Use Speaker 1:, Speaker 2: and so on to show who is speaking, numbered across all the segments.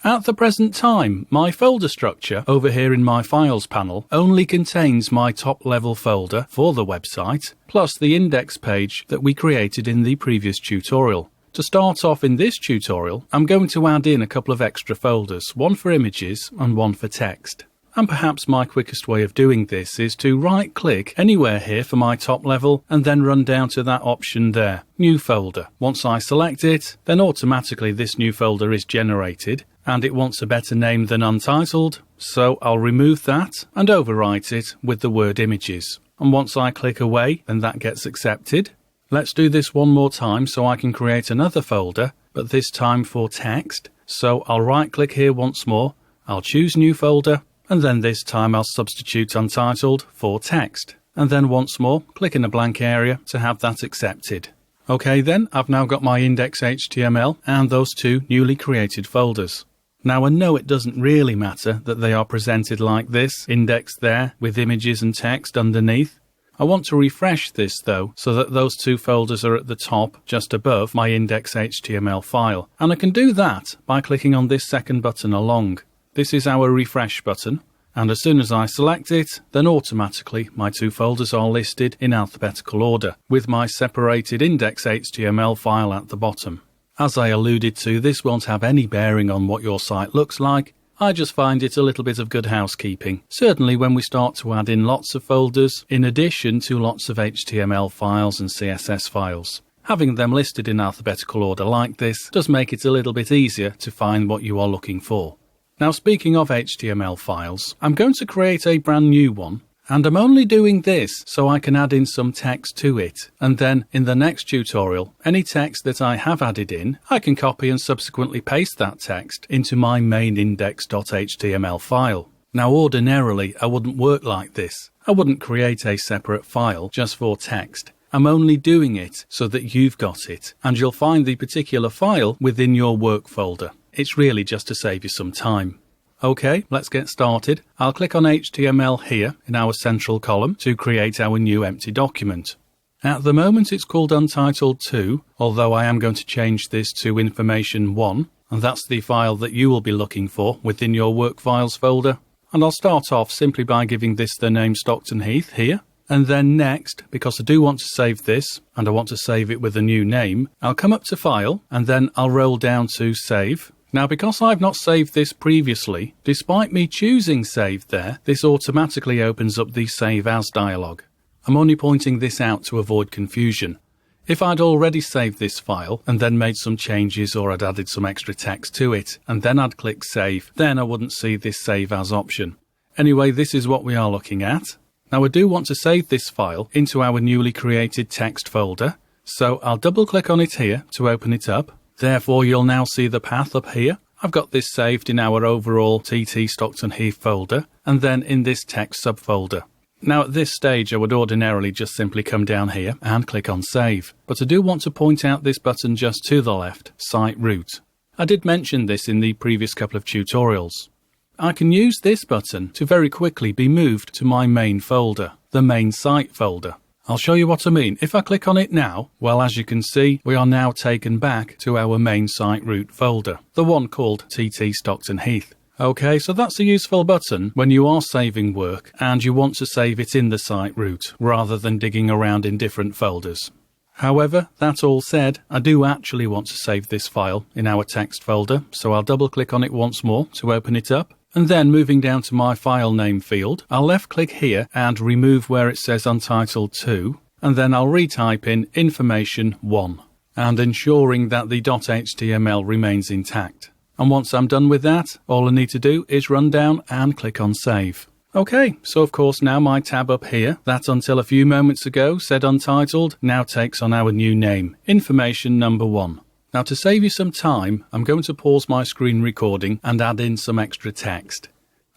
Speaker 1: At the present time, my folder structure over here in my Files panel only contains my top-level folder for the website, plus the index page that we created in the previous tutorial. To start off in this tutorial, I'm going to add in a couple of extra folders, one for images and one for text. And perhaps my quickest way of doing this is to right-click anywhere here for my top level and then run down to that option there, New Folder. Once I select it, then automatically this new folder is generated, and it wants a better name than Untitled, so I'll remove that and overwrite it with the word Images. And once I click away, then that gets accepted. Let's do this one more time so I can create another folder, but this time for text. So I'll right-click here once more, I'll choose New Folder, and then this time I'll substitute Untitled for text. And then once more, click in a blank area to have that accepted. Okay then, I've now got my index.html and those two newly created folders. Now I know it doesn't really matter that they are presented like this, index there with images and text underneath. I want to refresh this though, so that those two folders are at the top, just above my index.html file. And I can do that by clicking on this second button along. This is our refresh button, and as soon as I select it, then automatically my two folders are listed in alphabetical order, with my separated index.html file at the bottom. As I alluded to, this won't have any bearing on what your site looks like. I just find it a little bit of good housekeeping, certainly when we start to add in lots of folders, in addition to lots of HTML files and CSS files. Having them listed in alphabetical order like this does make it a little bit easier to find what you are looking for. Now, speaking of HTML files, I'm going to create a brand new one, and I'm only doing this so I can add in some text to it, and then in the next tutorial, any text that I have added in, I can copy and subsequently paste that text into my main index.html file. Now, ordinarily, I wouldn't work like this. I wouldn't create a separate file just for text. I'm only doing it so that you've got it, and you'll find the particular file within your work folder. It's really just to save you some time. Okay, let's get started. I'll click on HTML here in our central column to create our new empty document. At the moment it's called Untitled 2, although I am going to change this to Information 1, and that's the file that you will be looking for within your Work Files folder. And I'll start off simply by giving this the name Stockton Heath here. And then next, because I do want to save this, and I want to save it with a new name, I'll come up to File, and then I'll roll down to Save. Now, because I've not saved this previously, despite me choosing Save there, this automatically opens up the Save As dialog. I'm only pointing this out to avoid confusion. If I'd already saved this file and then made some changes or I'd added some extra text to it, and then I'd click Save, then I wouldn't see this Save As option. Anyway, this is what we are looking at. Now, I do want to save this file into our newly created text folder, so I'll double click on it here to open it up. Therefore, you'll now see the path up here. I've got this saved in our overall TT Stockton Heath folder, and then in this text subfolder. Now, at this stage, I would ordinarily just simply come down here and click on Save, but I do want to point out this button just to the left, Site Root. I did mention this in the previous couple of tutorials. I can use this button to very quickly be moved to my main folder, the main site folder. I'll show you what I mean. If I click on it now, well, as you can see, we are now taken back to our main site root folder, the one called TT Stockton Heath. Okay, so that's a useful button when you are saving work and you want to save it in the site root rather than digging around in different folders. However, that all said, I do actually want to save this file in our text folder, so I'll double click on it once more to open it up. And then moving down to my file name field, I'll left click here and remove where it says Untitled 2, and then I'll retype in Information 1, and ensuring that the .html remains intact. And once I'm done with that, all I need to do is run down and click on Save. Okay, so of course now my tab up here, that until a few moments ago said Untitled, now takes on our new name, Information Number 1. Now, to save you some time, I'm going to pause my screen recording and add in some extra text.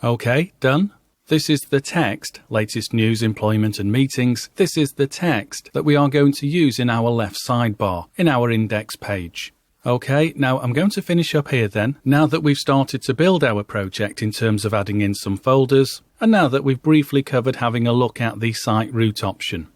Speaker 1: Okay, done. This is the text, latest news, employment and meetings. This is the text that we are going to use in our left sidebar, in our index page. Okay, now I'm going to finish up here then, now that we've started to build our project in terms of adding in some folders, and now that we've briefly covered having a look at the site root option.